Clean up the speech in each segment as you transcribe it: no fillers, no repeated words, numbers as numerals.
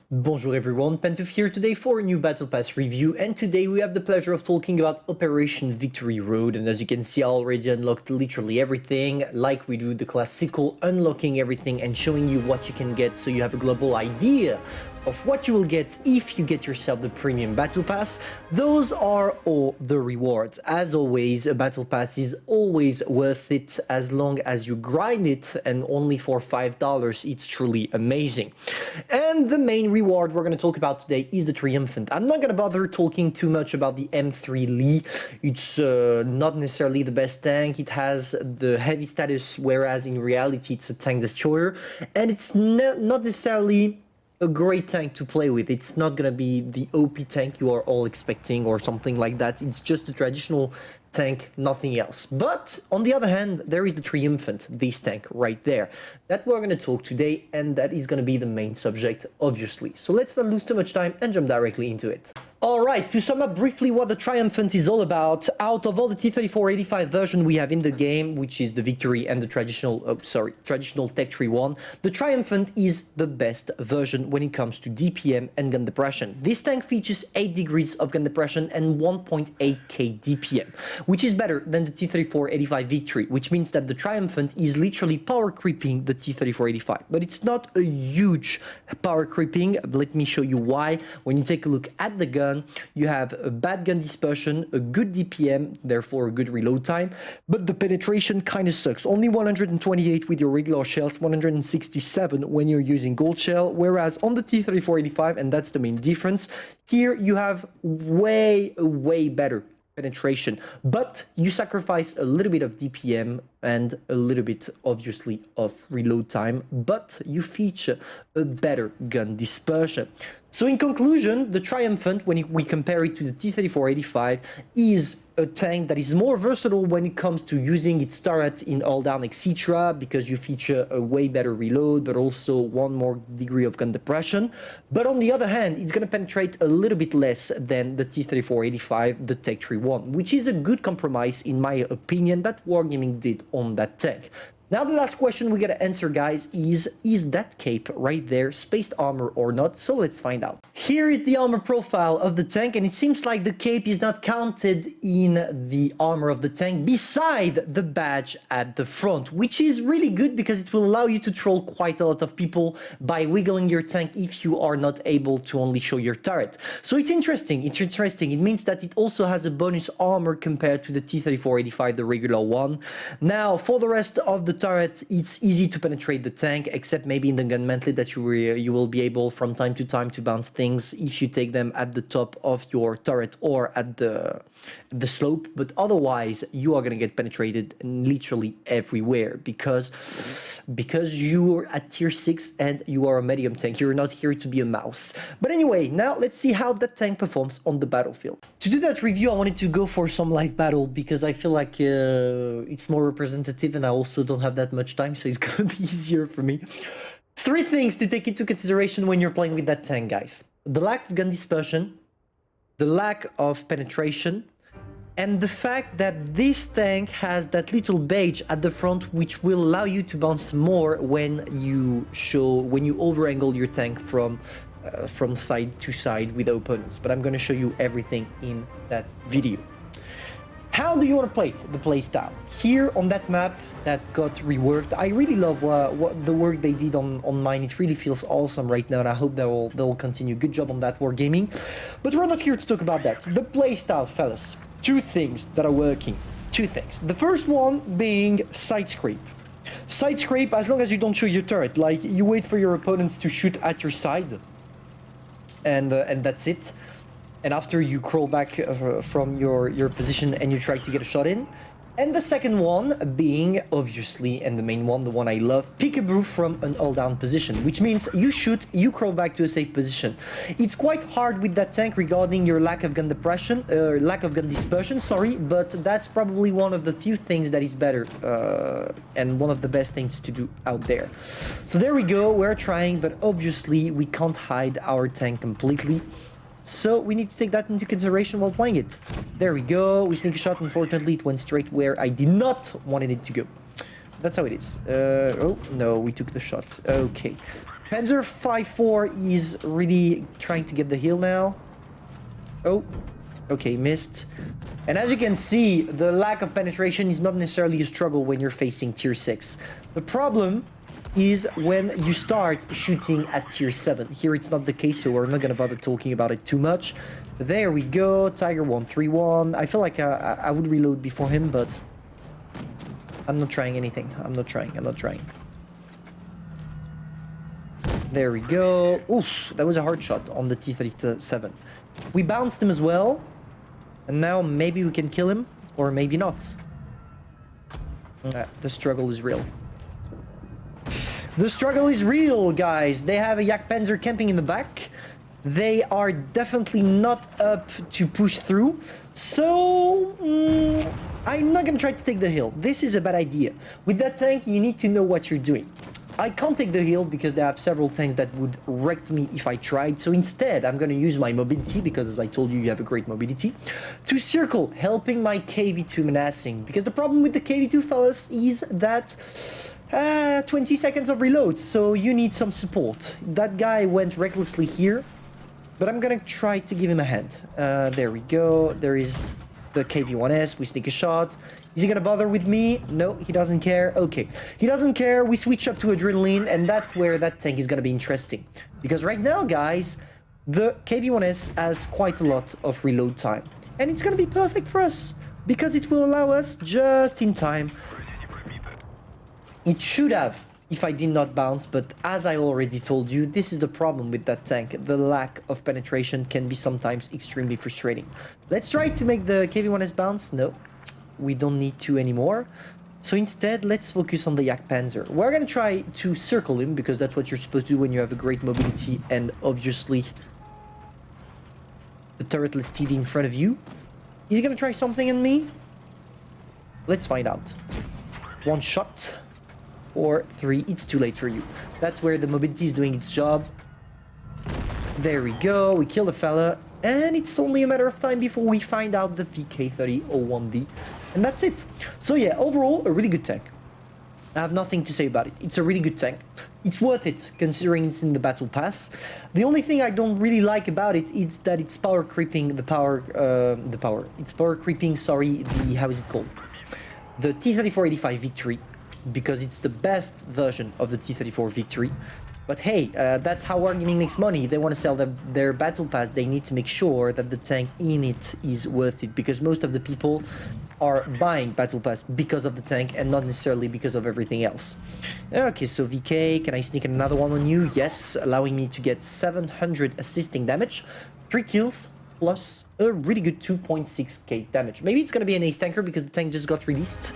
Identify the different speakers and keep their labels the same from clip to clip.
Speaker 1: Bonjour everyone, Pantoufleee here today for a new Battle Pass review, and today we have the pleasure of talking about Operation Victory Road. And as you can see, I already unlocked literally everything, like we do the classical unlocking everything and showing you what you can get so you have a global idea of what you will get if you get yourself the premium Battle Pass. Those are all the rewards. As always, a Battle Pass is always worth it as long as you grind it, and only for $5 it's truly amazing. And the main reward we're going to talk about today is the Triumphant. I'm not going to bother talking too much about the M3 It's not necessarily the best tank. It has the heavy status, whereas in reality it's a tank destroyer, and it's not necessarily a great tank to play with. It's not gonna be the OP tank you are all expecting or something like that. It's just a traditional tank, nothing else. But on the other hand, there is the Triumphant, this tank right there, that we're gonna talk today, and that is gonna be the main subject, obviously. So let's not lose too much time and jump directly into it. Alright, to sum up briefly what the Triumphant is all about, out of all the T-3485 version we have in the game, which is the Victory and the traditional Tech Tree one, the Triumphant is the best version when it comes to DPM and gun depression. This tank features 8 degrees of gun depression and 1.8k DPM, which is better than the T-3485 Victory, which means that the Triumphant is literally power creeping the T-3485. But it's not a huge power creeping. Let me show you why. When you take a look at the gun, you have a bad gun dispersion, a good DPM, therefore a good reload time, but the penetration kind of sucks. Only 128 with your regular shells, 167 when you're using gold shell, whereas on the T-3485, and that's the main difference, here you have way better penetration, but you sacrifice a little bit of DPM and a little bit, obviously, of reload time, but you feature a better gun dispersion. So in conclusion, the Triumphant, when we compare it to the T-3485, is a tank that is more versatile when it comes to using its turret in all down, etc., because you feature a way better reload, but also one more degree of gun depression. But on the other hand, it's going to penetrate a little bit less than the T-3485, the Tech Tree one, which is a good compromise, in my opinion, that Wargaming did on that tank. Now the last question we gotta answer, guys, is that cape right there spaced armor or not? So let's find out. Here is the armor profile of the tank, and it seems like the cape is not counted in the armor of the tank beside the badge at the front, which is really good because it will allow you to troll quite a lot of people by wiggling your tank if you are not able to only show your turret. So it's interesting. It means that it also has a bonus armor compared to the T-3485, the regular one. Now for the rest of the turret, it's easy to penetrate the tank, except maybe in the gun mantlet that you will be able from time to time to bounce things if you take them at the top of your turret or at the slope. But otherwise, you are going to get penetrated literally everywhere because you're at tier 6 and you are a medium tank. You're not here to be a mouse. But anyway, now let's see how that tank performs on the battlefield. To do that review, I wanted to go for some live battle because I feel like it's more representative, and I also don't have that much time, so it's gonna be easier for me. 3 things to take into consideration when you're playing with that tank, guys: the lack of gun dispersion, the lack of penetration, and the fact that this tank has that little badge at the front, which will allow you to bounce more when you over-angle your tank from side to side with opponents. But I'm going to show you everything in that video. How do you want to play it? The play style. Here on that map that got reworked, I really love what the work they did on mine. It really feels awesome right now, and I hope they'll continue. Good job on that, Wargaming. But we're not here to talk about that. The play style, fellas. 2 things that are working. 2 things. The first one being side scrape. Side scrape, as long as you don't show your turret, like you wait for your opponents to shoot at your side, and that's it. And after you crawl back from your position and you try to get a shot in. And the second one being, obviously, and the main one, the one I love, peekaboo from an all-down position, which means you shoot, you crawl back to a safe position. It's quite hard with that tank regarding your lack of gun dispersion, sorry, but that's probably one of the few things that is better and one of the best things to do out there. So there we go, we're trying, but obviously we can't hide our tank completely. So we need to take that into consideration while playing it. There we go. We sneak a shot. Unfortunately, it went straight where I did not want it to go. That's how it is. Oh, no, we took the shot. Okay. Panzer 5-4 is really trying to get the hill now. Oh, okay, missed. And as you can see, the lack of penetration is not necessarily a struggle when you're facing tier 6. The problem is when you start shooting at tier 7. Here it's not the case, so we're not gonna bother talking about it too much. There we go, Tiger 131. I feel like I would reload before him, but I'm not trying anything. I'm not trying. There we go. Oof, that was a hard shot on the T-37. We bounced him as well. And now maybe we can kill him, or maybe not. The struggle is real. The struggle is real, guys. They have a Jagdpanzer camping in the back. They are definitely not up to push through. So, I'm not gonna try to take the hill. This is a bad idea. With that tank, you need to know what you're doing. I can't take the hill because they have several tanks that would wreck me if I tried. So instead, I'm going to use my mobility because, as I told you, you have a great mobility to circle, helping my KV2 menacing. Because the problem with the KV2, fellas, is that 20 seconds of reload. So you need some support. That guy went recklessly here, but I'm going to try to give him a hand. There we go. There is the KV1S. We sneak a shot. Is he gonna bother with me? No, he doesn't care. Okay, he doesn't care. We switch up to adrenaline, and that's where that tank is gonna be interesting. Because right now, guys, the KV1S has quite a lot of reload time. And it's gonna be perfect for us, because it will allow us just in time. It should have, if I did not bounce, but as I already told you, this is the problem with that tank. The lack of penetration can be sometimes extremely frustrating. Let's try to make the KV1S bounce. No. We don't need to anymore. So instead, let's focus on the Jagdpanzer. We're gonna try to circle him because that's what you're supposed to do when you have a great mobility and obviously the turretless TD in front of you. Is he gonna try something on me? Let's find out. One shot or 3. It's too late for you. That's where the mobility is doing its job. There we go. We kill the fella. And it's only a matter of time before we find out the VK3001D. And that's it. So yeah, overall, a really good tank. I have nothing to say about it. It's a really good tank. It's worth it, considering it's in the Battle Pass. The only thing I don't really like about it is that it's power creeping It's power creeping, sorry, how is it called? The T-3485 Victory, because it's the best version of the T-34 Victory. But hey, that's how Wargaming makes money. If they want to sell their Battle Pass, they need to make sure that the tank in it is worth it. Because most of the people are buying Battle Pass because of the tank and not necessarily because of everything else. Okay, so VK, can I sneak another one on you? Yes, allowing me to get 700 assisting damage. 3 kills plus a really good 2.6k damage. Maybe it's going to be an ace tanker because the tank just got released.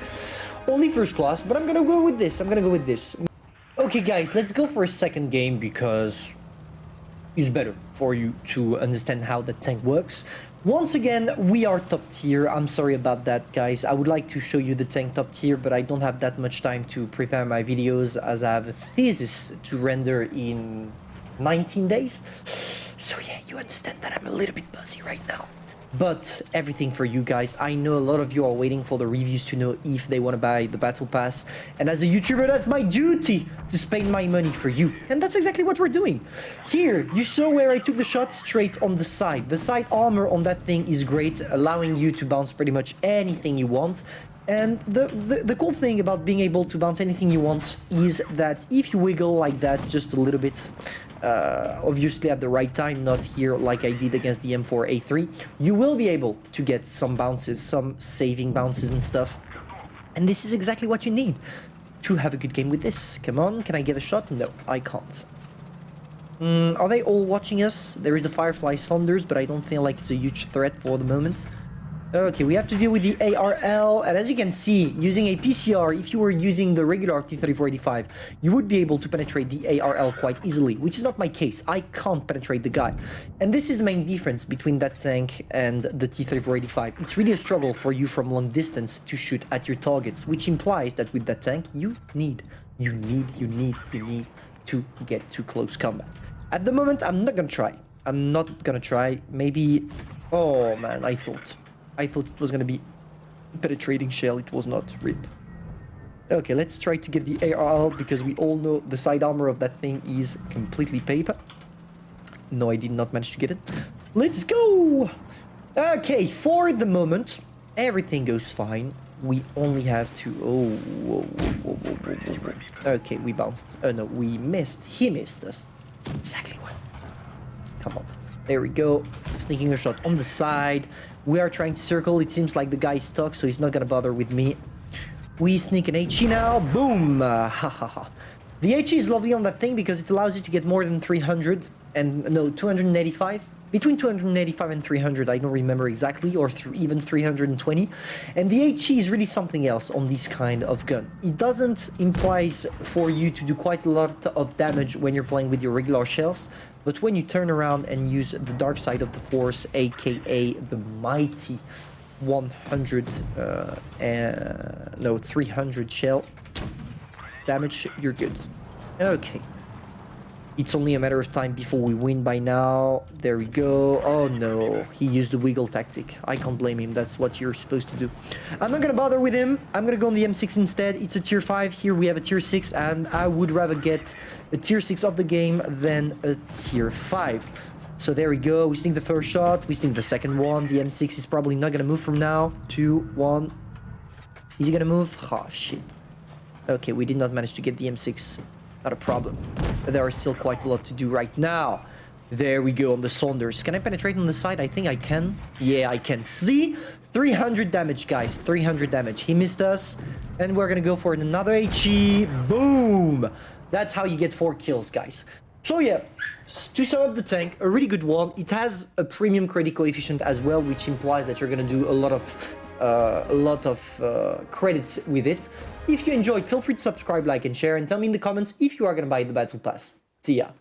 Speaker 1: Only first class, but I'm going to go with this. Okay guys, let's go for a second game because it's better for you to understand how the tank works. Once again, we are top tier. I'm sorry about that, guys. I would like to show you the tank top tier, but I don't have that much time to prepare my videos as I have a thesis to render in 19 days. So yeah, you understand that I'm a little bit busy right now. But everything for you guys. I know a lot of you are waiting for the reviews to know if they want to buy the Battle Pass. And as a YouTuber, that's my duty to spend my money for you. And that's exactly what we're doing. Here, you saw where I took the shot straight on the side. The side armor on that thing is great, allowing you to bounce pretty much anything you want. And the cool thing about being able to bounce anything you want is that if you wiggle like that just a little bit, obviously at the right time, not here like I did against the M4A3, you will be able to get some bounces, some saving bounces and stuff. And this is exactly what you need to have a good game with this. Come on, can I get a shot? No, I can't. Are they all watching us? There is the Firefly Saunders, but I don't feel like it's a huge threat for the moment. Okay, we have to deal with the ARL, and as you can see, using a PCR, if you were using the regular T-3485, you would be able to penetrate the ARL quite easily, which is not my case. I can't penetrate the guy. And this is the main difference between that tank and the T-3485. It's really a struggle for you from long distance to shoot at your targets, which implies that with that tank, you need to get to close combat. At the moment, I'm not gonna try. Maybe... Oh man, I thought it was gonna be penetrating shell. It was not. RIP. Okay, let's try to get the ARL because we all know the side armor of that thing is completely paper. No, I did not manage to get it. Let's go! Okay, for the moment, everything goes fine. We only have to... Oh, whoa, whoa, whoa, whoa, whoa, whoa. Okay, we bounced. Oh, no, we missed. He missed us. Exactly what? Come on. There we go. Sneaking a shot on the side. We are trying to circle. It seems like the guy's stuck, so he's not gonna bother with me. We sneak an HE now. Boom! Ha ha ha. The HE is lovely on that thing because it allows you to get more than 300. And no, 285. Between 285 and 300, I don't remember exactly, or even 320. And the HE is really something else on this kind of gun. It doesn't imply for you to do quite a lot of damage when you're playing with your regular shells, but when you turn around and use the dark side of the force, aka the mighty 300 shell damage, you're good. Okay. It's only a matter of time before we win by now. There we go. Oh no, he used the wiggle tactic. I can't blame him. That's what you're supposed to do. I'm not gonna bother with him. I'm gonna go on the M6 instead. It's a tier 5. Here we have a tier 6, and I would rather get a tier 6 of the game than a tier 5. So there we go. We sneak the first shot. We sneak the second one. The M6 is probably not gonna move from now. 2, 1. Is he gonna move? Oh shit. Okay, we did not manage to get the M6. Not a problem. But there are still quite a lot to do right now. There we go on the Saunders. Can I penetrate on the side? I think I can. Yeah, I can. See? 300 damage, guys. 300 damage. He missed us. And we're gonna go for another HE. Boom! That's how you get 4 kills, guys. So yeah, to sum up the tank, a really good one. It has a premium credit coefficient as well, which implies that you're gonna do a lot of credits with it. If you enjoyed, feel free to subscribe, like, and share, and tell me in the comments if you are gonna buy the Battle Pass. See ya.